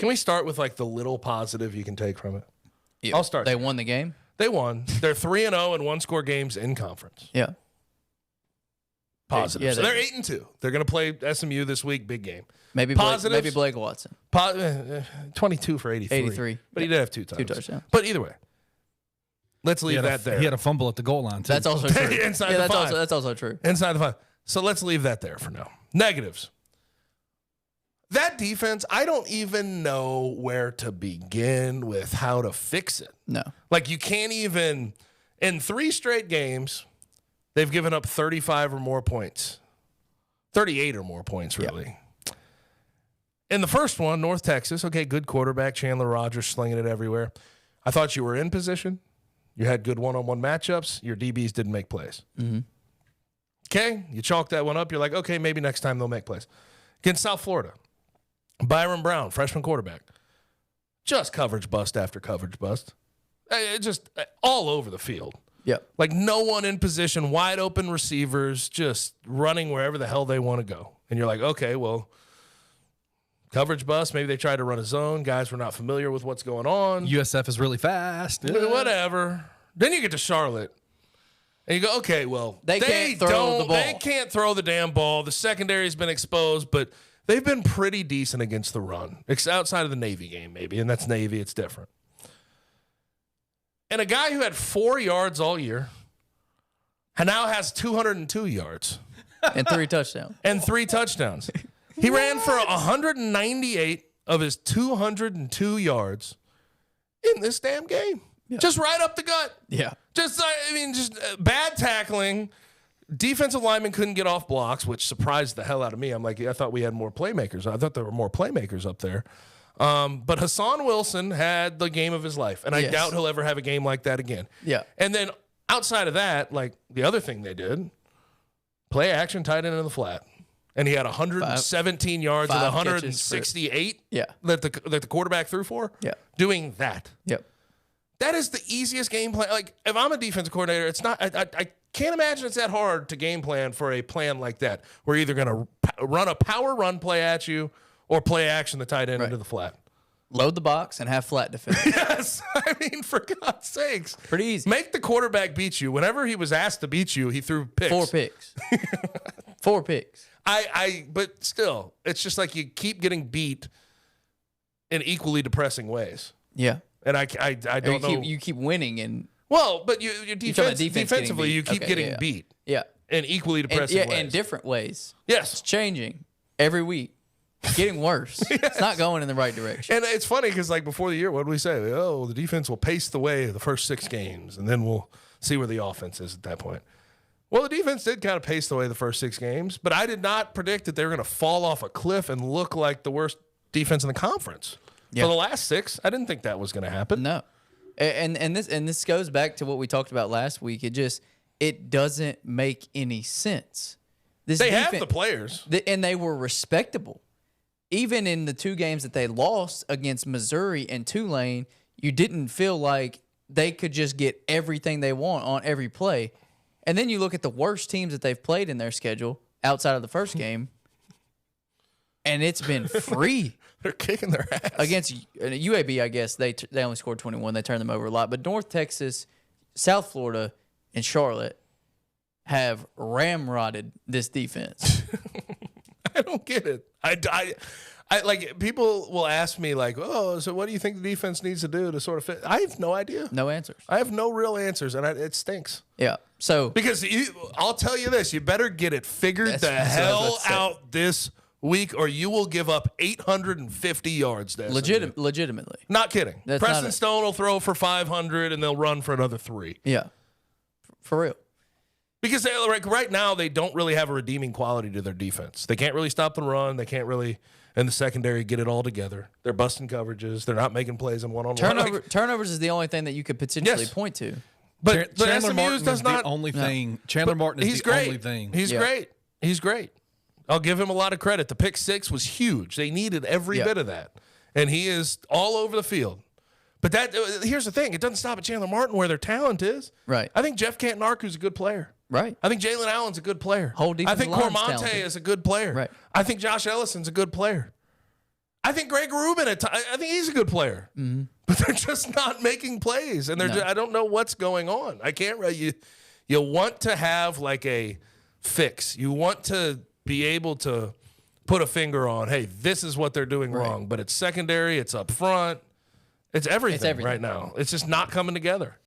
Can we start with like the little positive you can take from it? Yeah. I'll start. They won the game? They won. They're 3-0 in one-score games in conference. Yeah. Positive. Yeah, So they're 8-2. They're going to play SMU this week. Big game. Maybe Blake Watson. 22 for 83. 83. But he did have 2 touchdowns. 2 touchdowns. But either way, let's leave that there. He had a fumble at the goal line, too. That's also true. Inside the 5. That's also true. Inside the 5. So let's leave that there for now. Negatives. That defense, I don't even know where to begin with how to fix it. No. Like, you can't even, in 3 straight games, they've given up 35 or more points. 38 or more points, really. Yeah. In the first one, North Texas, okay, good quarterback, Chandler Rogers slinging it everywhere. I thought you were in position. You had good one-on-one matchups. Your DBs didn't make plays. Mm-hmm. Okay, you chalk that one up. You're like, okay, maybe next time they'll make plays. Against South Florida, Byron Brown, freshman quarterback, just coverage bust after coverage bust. Just all over the field. Yep. Like no one in position, wide open receivers, just running wherever the hell they want to go. And you're like, okay, well, coverage bust. Maybe they tried to run a zone. Guys were not familiar with what's going on. USF is really fast. Whatever. Then you get to Charlotte. And you go, okay, well, they can't throw the ball. They can't throw the damn ball. The secondary's been exposed, but they've been pretty decent against the run. Outside of the Navy game, maybe. And that's Navy. It's different. And a guy who had 4 yards all year and now has 202 yards. And 3 touchdowns. And 3 touchdowns. He ran for 198 of his 202 yards in this damn game. Yeah. Just right up the gut. Yeah. Just bad tackling. Defensive linemen couldn't get off blocks, which surprised the hell out of me. I'm like, I thought we had more playmakers. I thought there were more playmakers up there. But Hassan Wilson had the game of his life, and I doubt he'll ever have a game like that again. Yeah. And then outside of that, like the other thing they did, play action tight end in the flat. And he had 117 yards and 168 that the quarterback threw for. Yeah. Doing that. Yep. That is the easiest game plan. Like, if I'm a defensive coordinator, it's not. I can't imagine it's that hard to game plan for a plan like that. We're either going to run a power run play at you or play action the tight end into the flat. Load the box and have flat defense. Yes. I mean, for God's sakes. Pretty easy. Make the quarterback beat you. Whenever he was asked to beat you, he threw picks. 4 picks. 4 picks. But still, it's just like you keep getting beat in equally depressing ways. Yeah. And I don't know. You keep winning and but your defensively, you keep getting beat. Yeah. In equally depressing ways. In different ways. Yes. It's changing every week. Getting worse. It's not going in the right direction. And it's funny because, like, before the year, what did we say? Oh, the defense will pace the way the first 6 games, and then we'll see where the offense is at that point. Well, the defense did kind of pace the way the first 6 games, but I did not predict that they were going to fall off a cliff and look like the worst defense in the conference. For the last 6, I didn't think that was going to happen. No. And this goes back to what we talked about last week. It doesn't make any sense. They have the players. And they were respectable. Even in the 2 games that they lost against Missouri and Tulane, you didn't feel like they could just get everything they want on every play. And then you look at the worst teams that they've played in their schedule outside of the first game, and it's been free. They're kicking their ass. Against UAB, I guess, they only scored 21. They turned them over a lot. But North Texas, South Florida, and Charlotte have ramrodded this defense. I don't get it. I like, people will ask me, like, oh, so what do you think the defense needs to do to sort of fit? I have no idea. No answers. I have no real answers, and it stinks. Yeah. So because I'll tell you this, you better get it figured the hell out this week, or you will give up 850 yards. Legitimately. Not kidding. Preston Stone will throw for 500, and they'll run for another 3. Yeah. For real. Because right now, they don't really have a redeeming quality to their defense. They can't really stop the run. They can't really, in the secondary, get it all together. They're busting coverages. They're not making plays in one-on-one. Turnovers is the only thing that you could potentially point to. But Chandler SMU's Martin does is not. The only thing. Chandler Martin is the only thing. He's great. He's great. I'll give him a lot of credit. The pick 6 was huge. They needed every bit of that. And he is all over the field. But here's the thing. It doesn't stop at Chandler Martin where their talent is. Right. I think Jeff Canton-Arku's a good player. Right. I think Jalen Allen's a good player. Whole I think line's Cormonte talented. is a good player. Right. I think Josh Ellison's a good player. I think Greg Rubin, I think he's a good player, but they're just not making plays, and I don't know what's going on. I can't. You want to have like a fix. You want to be able to put a finger on, hey, this is what they're doing wrong. But it's secondary. It's up front. It's everything right now. It's just not coming together.